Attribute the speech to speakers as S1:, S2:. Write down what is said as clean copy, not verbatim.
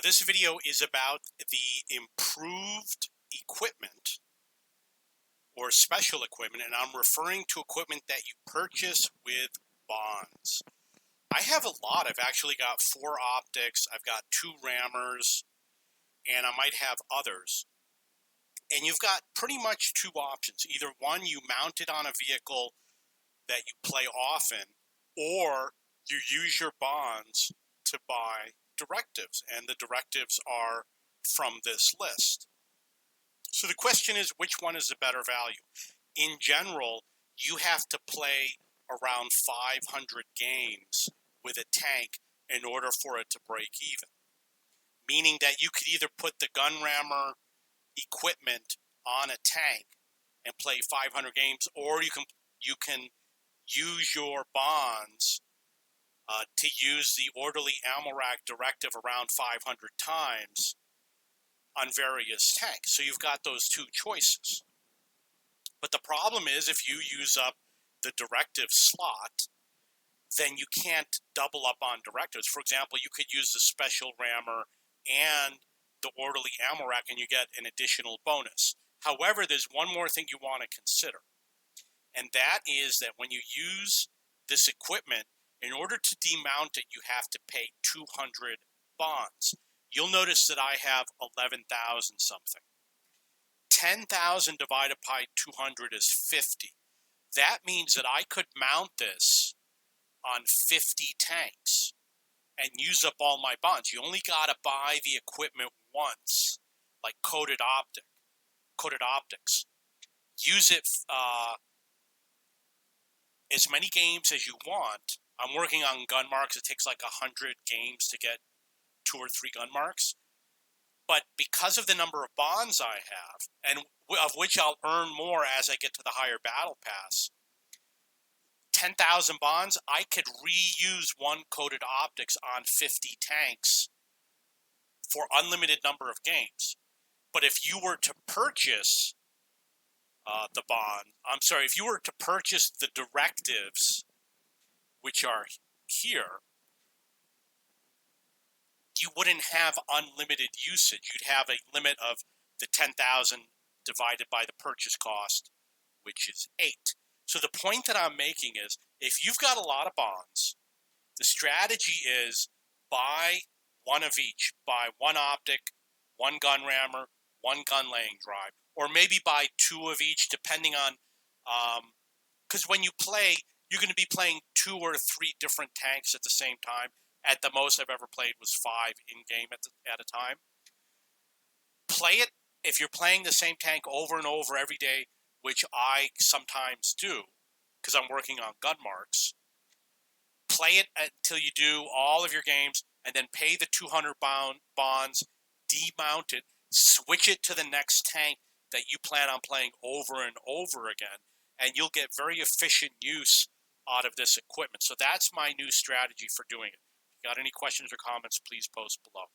S1: This video is about the improved equipment or special equipment, and I'm referring to equipment that you purchase with bonds. I have a lot. I've actually got 4 optics, I've got 2 rammers, and I might have others. And you've got pretty much 2 options. Either one, you mount it on a vehicle that you play often, or you use your bonds to buy directives, and the directives are from this list. So the question is, which one is the better value? In general, you have to play around 500 games with a tank in order for it to break even. Meaning that you could either put the gun rammer equipment on a tank and play 500 games, or you can use your bonds to use the orderly ammo rack directive around 500 times on various tanks. So you've got those 2 choices. But the problem is, if you use up the directive slot, then you can't double up on directives. For example, you could use the special rammer and the orderly ammo rack and you get an additional bonus. However, there's one more thing you want to consider, and that is that when you use this equipment, in order to demount it, you have to pay 200 bonds. You'll notice that I have 11,000 something. 10,000 divided by 200 is 50. That means that I could mount this on 50 tanks and use up all my bonds. You only got to buy the equipment once, like coated optics. Use it as many games as you want. I'm working on gun marks. It takes like 100 games to get 2 or 3 gun marks. But because of the number of bonds I have, and of which I'll earn more as I get to the higher battle pass, 10,000 bonds, I could reuse 1 coated optics on 50 tanks for unlimited number of games. But if you were to purchase if you were to purchase the directives, which are here, you wouldn't have unlimited usage. You'd have a limit of the 10,000 divided by the purchase cost, which is 8. So the point that I'm making is, if you've got a lot of bonds, the strategy is buy 1 of each. Buy 1 optic, 1 gun rammer, 1 gun laying drive, or maybe buy 2 of each, depending on, because when you play, you're going to be playing 2 or 3 different tanks at the same time. At the most I've ever played was 5 in-game at a time. Play it, if you're playing the same tank over and over every day, which I sometimes do, because I'm working on gun marks, play it until you do all of your games, and then pay the 200 bonds, demount it, switch it to the next tank that you plan on playing over and over again, and you'll get very efficient use out of this equipment. So that's my new strategy for doing it. If you got any questions or comments, please post below.